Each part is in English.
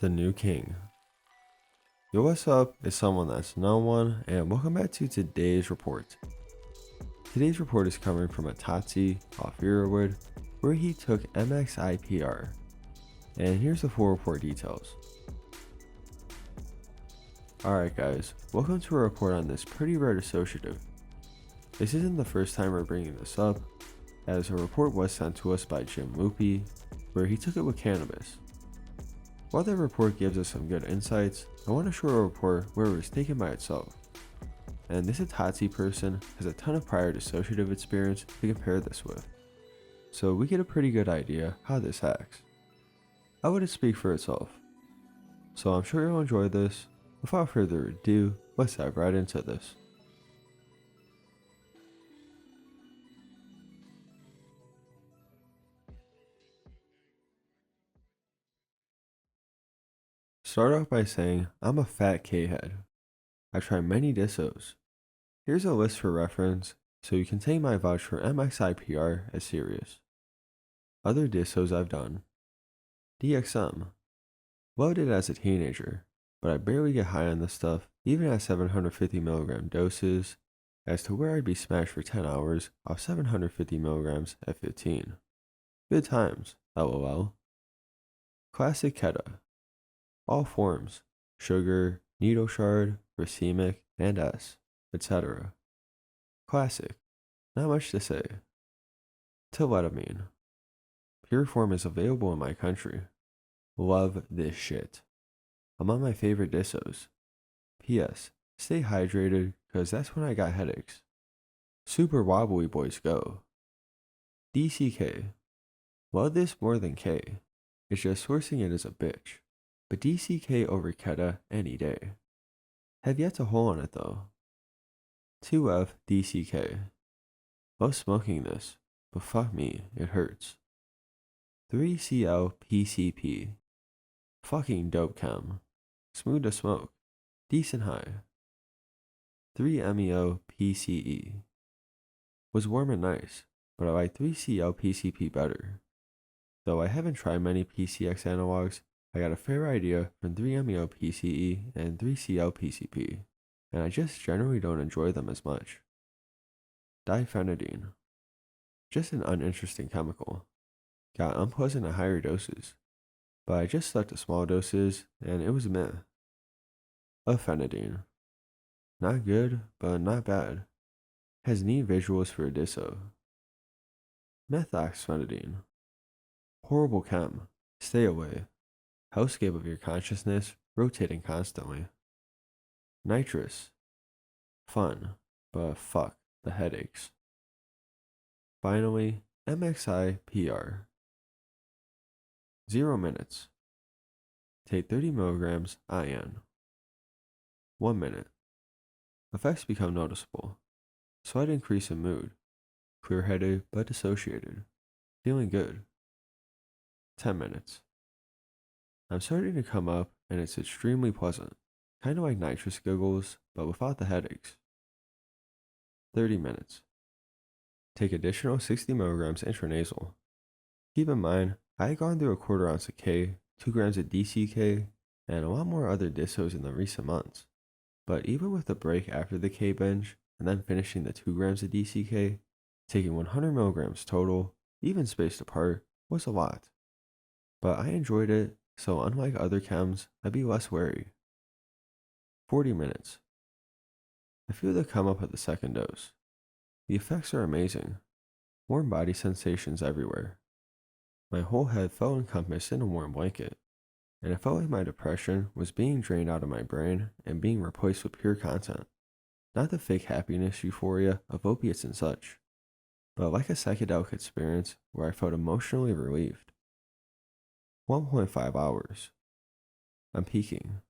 The new king. Yo, what's up? It's someone that's no one, and welcome back to today's report. Today's report is coming from Etazhi off Eurowood, where he took MXiPr. And here's the full report details. Alright guys, welcome to a report on this pretty rare dissociative. This isn't the first time we're bringing this up, as a report was sent to us by Jim Loopy, where he took it with cannabis. While the report gives us some good insights, I want to show a report where it was taken by itself. And this Etazhi person has a ton of prior dissociative experience to compare this with, so we get a pretty good idea how this acts. How would it speak for itself? So I'm sure you'll enjoy this. Without further ado, let's dive right into this. Start off by saying I'm a fat K-head. I've tried many dissos. Here's a list for reference, so you can take my vouch for MXiPr as serious. Other dissos I've done. DXM. Loaded as a teenager, but I barely get high on this stuff even at 750mg doses, as to where I'd be smashed for 10 hours off 750mg at 15. Good times, lol. Classic Keta. All forms, sugar, needle shard, racemic, and S, etc. Classic, not much to say. Tilletamine. Pure form is available in my country. Love this shit. Among my favorite dissos. P.S. Stay hydrated, cause that's when I got headaches. Super wobbly boys go. DCK. Love this more than K. It's just sourcing it as a bitch. But DCK over Keta any day. Have yet to hole on it though. 2F DCK. Love smoking this, but fuck me, it hurts. 3CL PCP. Fucking dope chem. Smooth to smoke. Decent high. 3MEO PCE. Was warm and nice, but I like 3CL PCP better. Though I haven't tried many PCX analogs, I got a fair idea from 3MEO PCE and 3CL PCP, and I just generally don't enjoy them as much. Diphenidine. Just an uninteresting chemical. Got unpleasant at higher doses, but I just stuck to small doses and it was meh. Aphenidine. Not good, but not bad. Has neat visuals for a disso. Methoxisopropamine. Horrible chem. Stay away. Hellscape of your consciousness, rotating constantly. Nitrous. Fun, but fuck the headaches. Finally, MXiPr. 0 minutes. Take 30mg IN. 1 minute. Effects become noticeable. Slight increase in mood. Clear-headed but dissociated. Feeling good. 10 minutes. I'm starting to come up and it's extremely pleasant. Kind of like nitrous giggles, but without the headaches. 30 minutes. Take additional 60mg intranasal. Keep in mind, I had gone through a quarter ounce of K, 2 grams of DCK, and a lot more other dissos in the recent months. But even with the break after the K binge, and then finishing the 2 grams of DCK, taking 100mg total, even spaced apart, was a lot. But I enjoyed it, so unlike other chems, I'd be less wary. 40 minutes. I feel the come up at the second dose. The effects are amazing. Warm body sensations everywhere. My whole head felt encompassed in a warm blanket, and it felt like my depression was being drained out of my brain and being replaced with pure content. Not the fake happiness euphoria of opiates and such, but like a psychedelic experience where I felt emotionally relieved. 1.5 hours. I'm peaking.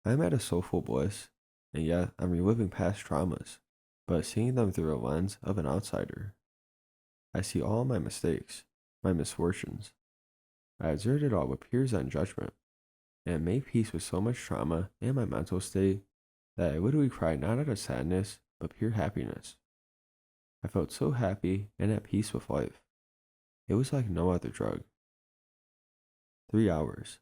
I'm at a soulful bliss, and yet I'm reliving past traumas, but seeing them through a lens of an outsider. I see all my mistakes, my misfortunes. I observed it all with pure Zen judgment, and made peace with so much trauma and my mental state that I literally cried not out of sadness, but pure happiness. I felt so happy and at peace with life. It was like no other drug. 3 hours.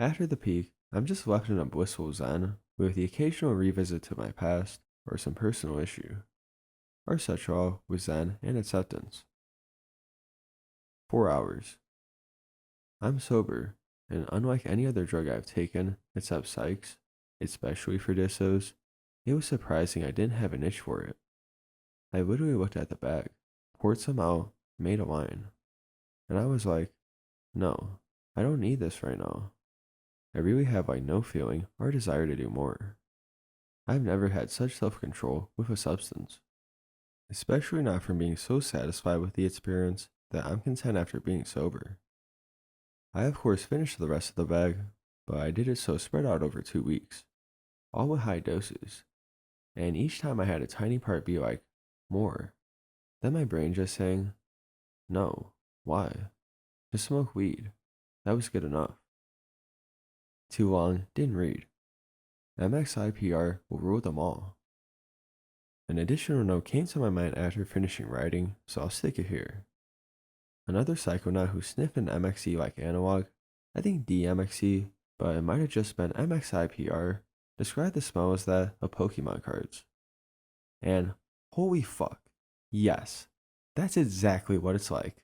After the peak, I'm just left in a blissful zen with the occasional revisit to my past or some personal issue, or such all with zen and acceptance. 4 hours. I'm sober, and unlike any other drug I've taken, except psychs, especially for dissos, it was surprising I didn't have an itch for it. I literally looked at the bag, poured some out, made a line, and I was like, no, I don't need this right now. I really have like no feeling or desire to do more. I've never had such self-control with a substance, especially not from being so satisfied with the experience that I'm content after being sober. I of course finished the rest of the bag, but I did it so spread out over 2 weeks, all with high doses, and each time I had a tiny part be like, more. Then my brain just saying, no, why? Just smoke weed. That was good enough. Too long, didn't read. MXiPr will rule them all. An additional note came to my mind after finishing writing, so I'll stick it here. Another psychonaut who sniffed an MXE like analog, I think DMXE, but it might have just been MXiPr, described the smell as that of Pokemon cards. And holy fuck, yes, that's exactly what it's like.